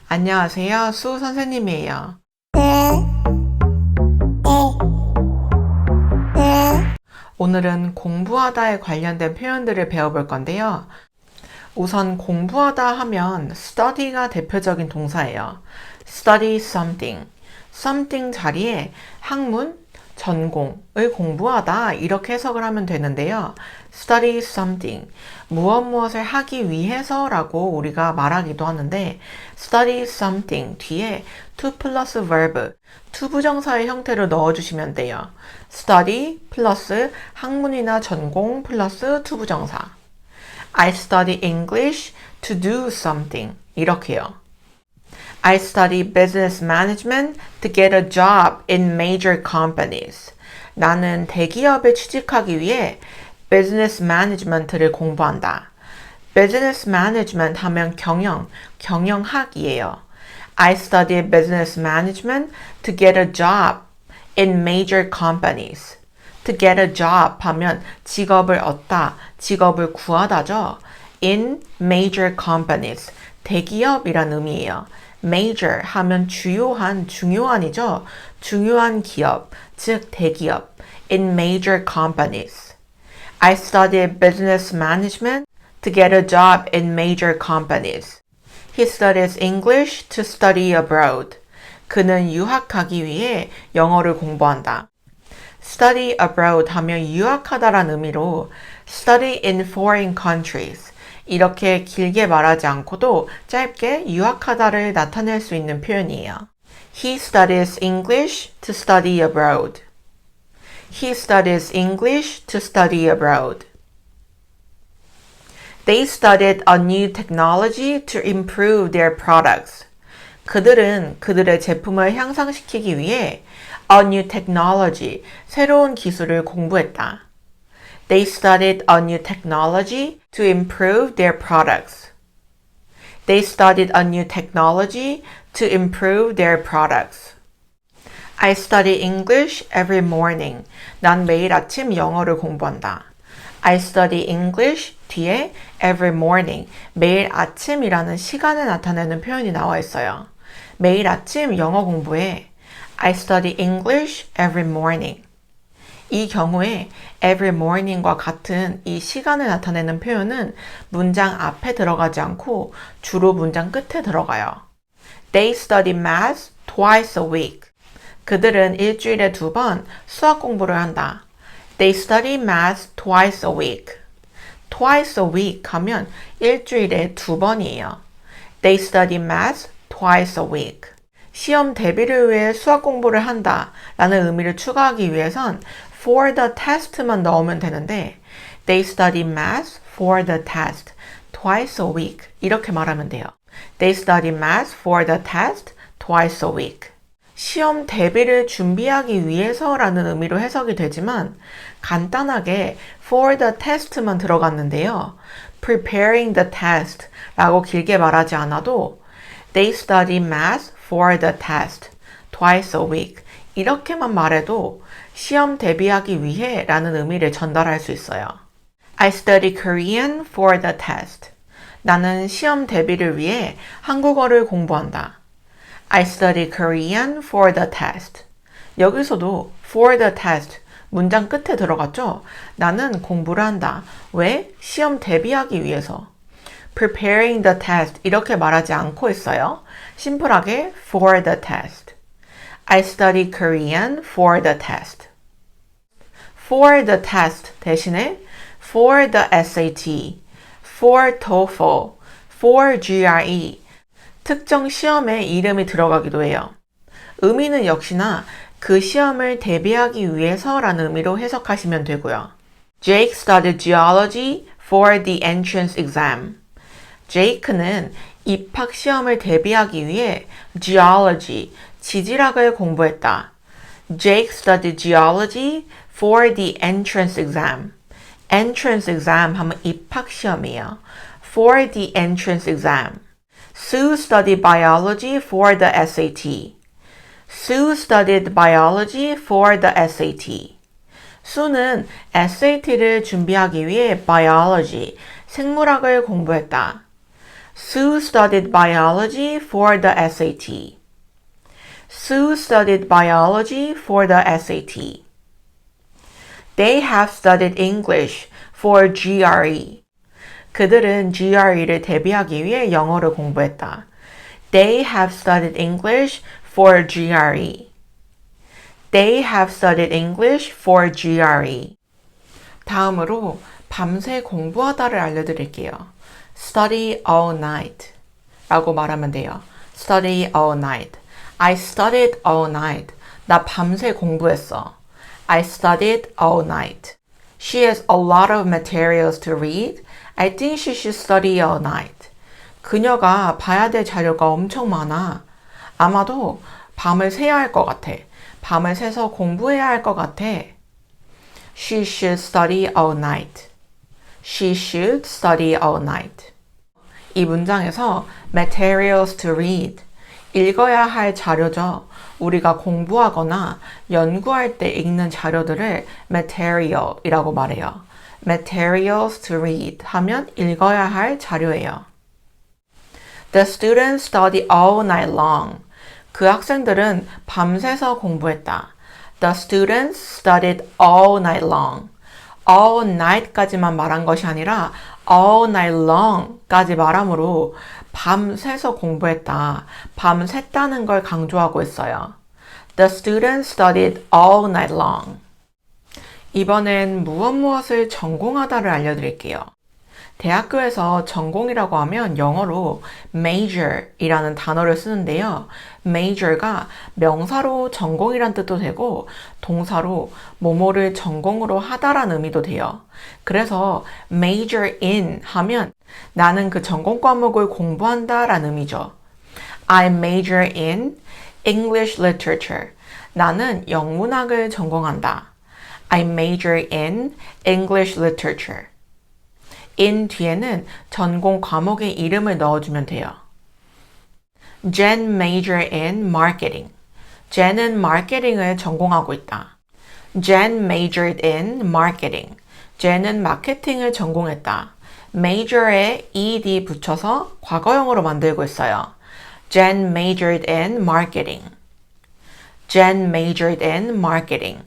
안녕하세요. 수 선생님이에요. 오늘은 공부하다에 관련된 표현들을 배워볼 건데요. 우선 공부하다 하면 study가 대표적인 동사예요. study something. something 자리에 학문, 전공을 공부하다 이렇게 해석을 하면 되는데요. study something. 무엇을 하기 위해서라고 우리가 말하기도 하는데 study something 뒤에 to 플러스 verb, to 부정사의 형태로 넣어주시면 돼요. study 플러스 학문이나 전공 플러스 to 부정사. I study English to do something. 이렇게요. I study business management to get a job in major companies. 나는 대기업에 취직하기 위해 business management를 공부한다. business management 하면 경영학이에요. I study business management to get a job in major companies. To get a job 하면 직업을 얻다, 직업을 구하다죠. In major companies. 대기업이란 의미예요. Major 하면 중요한이죠. 중요한 기업, 즉 대기업. In major companies. I studied business management to get a job in major companies. He studies English to study abroad. 그는 유학하기 위해 영어를 공부한다. Study abroad 하면 유학하다란 의미로 study in foreign countries. 이렇게 길게 말하지 않고도 짧게 유학하다를 나타낼 수 있는 표현이에요. He studies English to study abroad. He studies English to study abroad. They studied a new technology to improve their products. 그들은 그들의 제품을 향상시키기 위해 a new technology, 새로운 기술을 공부했다. They studied a new technology to improve their products. They studied a new technology to improve their products. I study English every morning. 난 매일 아침 영어를 공부한다. I study English 뒤에 every morning, 매일 아침이라는 시간을 나타내는 표현이 나와 있어요. 매일 아침 영어 공부해. I study English every morning. 이 경우에 every morning과 같은 이 시간을 나타내는 표현은 문장 앞에 들어가지 않고 주로 문장 끝에 들어가요. They study math twice a week. 그들은 일주일에 2번 수학 공부를 한다. They study math twice a week. Twice a week 하면 일주일에 2번이에요. They study math twice a week. 시험 대비를 위해 수학 공부를 한다 라는 의미를 추가하기 위해선 for the test만 넣으면 되는데 They study math for the test twice a week 이렇게 말하면 돼요. They study math for the test twice a week. 시험 대비를 준비하기 위해서라는 의미로 해석이 되지만 간단하게 for the test만 들어갔는데요. preparing the test 라고 길게 말하지 않아도 They study math for the test twice a week 이렇게만 말해도 시험 대비하기 위해 라는 의미를 전달할 수 있어요. I study Korean for the test. 나는 시험 대비를 위해 한국어를 공부한다. I study Korean for the test. 여기서도 for the test 문장 끝에 들어갔죠? 나는 공부를 한다. 왜? 시험 대비하기 위해서. preparing the test 이렇게 말하지 않고 있어요. 심플하게 for the test. I study Korean for the test. For the test 대신에 for the SAT, for TOEFL, for GRE 특정 시험에 이름이 들어가기도 해요. 의미는 역시나 그 시험을 대비하기 위해서라는 의미로 해석하시면 되고요. Jake studied geology for the entrance exam. 제이크는 입학 시험을 대비하기 위해 geology, 지질학을 공부했다. Jake studied geology for the entrance exam. entrance exam 하면 입학 시험이에요. for the entrance exam. Sue studied biology for the SAT. Sue studied biology for the SAT. 수는 SAT를 준비하기 위해 biology, 생물학을 공부했다. Sue studied biology for the SAT. Sue studied biology for the SAT. They have studied English for GRE. 그들은 GRE를 대비하기 위해 영어를 공부했다. They have studied English for GRE. They have studied English for GRE. 다음으로 밤새 공부하다를 알려드릴게요. Study all night 라고 말하면 돼요. Study all night. I studied all night. 나 밤새 공부했어. I studied all night. She has a lot of materials to read. I think she should study all night. 그녀가 봐야 될 자료가 엄청 많아. 아마도 밤을 새야 할 것 같아. 밤을 새서 공부해야 할 것 같아. She should study all night. She should study all night. 이 문장에서 materials to read, 읽어야 할 자료죠. 우리가 공부하거나 연구할 때 읽는 자료들을 material이라고 말해요. materials to read 하면 읽어야 할 자료예요. The students study all night long. 그 학생들은 밤새서 공부했다. The students studied all night long. all night까지만 말한 것이 아니라 all night long까지 말하므로 밤새서 공부했다. 밤샜다는 걸 강조하고 있어요. The students studied all night long. 이번엔 무엇을 전공하다를 알려드릴게요. 대학교에서 전공이라고 하면 영어로 major이라는 단어를 쓰는데요. major가 명사로 전공이란 뜻도 되고 동사로 뭐뭐를 전공으로 하다라는 의미도 돼요. 그래서 major in 하면 나는 그 전공 과목을 공부한다라는 의미죠. I major in English literature. 나는 영문학을 전공한다. I major in English literature. in 뒤에는 전공 과목의 이름을 넣어주면 돼요. Jen major in marketing. Jen은 마케팅을 전공하고 있다. Jen majored in marketing. Jen은 마케팅을 전공했다. major에 ed 붙여서 과거형으로 만들고 있어요. Jen majored in marketing. Jen majored in marketing.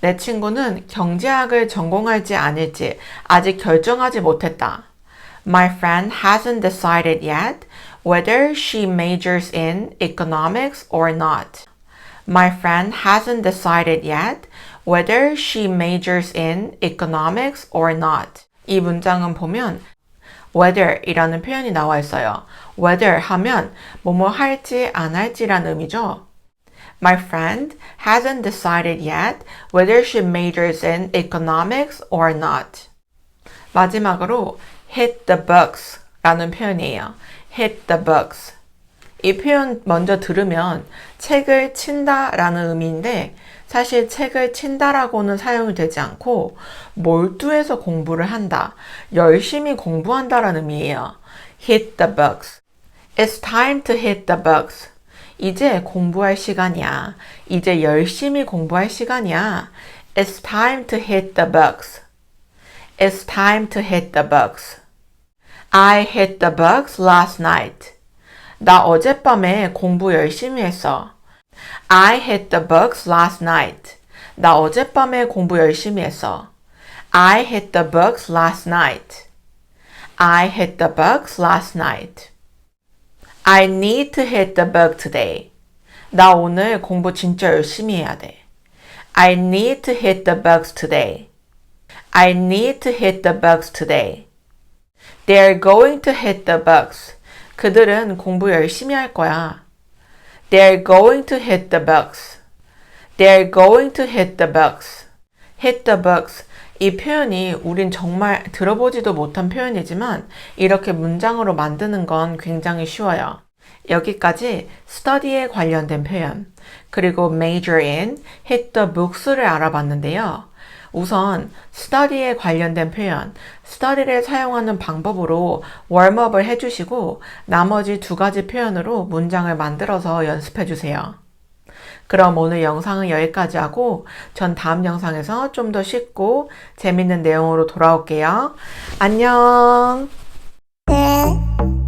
내 친구는 경제학을 전공할지 아닐지 아직 결정하지 못했다. My friend hasn't decided yet whether she majors in economics or not. My friend hasn't decided yet whether she majors in economics or not. 이 문장은 보면 whether이라는 표현이 나와 있어요. whether 하면 뭐뭐 할지 안 할지라는 의미죠. My friend hasn't decided yet whether she majors in economics or not. 마지막으로 hit the books 라는 표현이에요. hit the books. 이 표현 먼저 들으면 책을 친다 라는 의미인데 사실 책을 친다라고는 사용이 되지 않고 몰두해서 공부를 한다, 열심히 공부한다 라는 의미예요. hit the books. It's time to hit the books. 이제 공부할 시간이야. 이제 열심히 공부할 시간이야. It's time to hit the books. It's time to hit the books. I hit the books last night. 나 어젯밤에 공부 열심히 했어. I hit the books last night. 나 어젯밤에 공부 열심히 했어. I hit the books last night. I hit the books last night. I need to hit the book today. 나 오늘 공부 진짜 열심히 해야 돼. I need to hit the books today. I need to hit the books today. They're going to hit the books. 그들은 공부 열심히 할 거야. They're going to hit the books. They're going to hit the books. hit the books. 이 표현이 우린 정말 들어보지도 못한 표현이지만 이렇게 문장으로 만드는 건 굉장히 쉬워요. 여기까지 study에 관련된 표현, 그리고 major in, hit the books를 알아봤는데요. 우선 study에 관련된 표현, study를 사용하는 방법으로 웜업을 해주시고 나머지 두 가지 표현으로 문장을 만들어서 연습해주세요. 그럼 오늘 영상은 여기까지 하고 전 다음 영상에서 좀 더 쉽고 재밌는 내용으로 돌아올게요. 안녕! 네.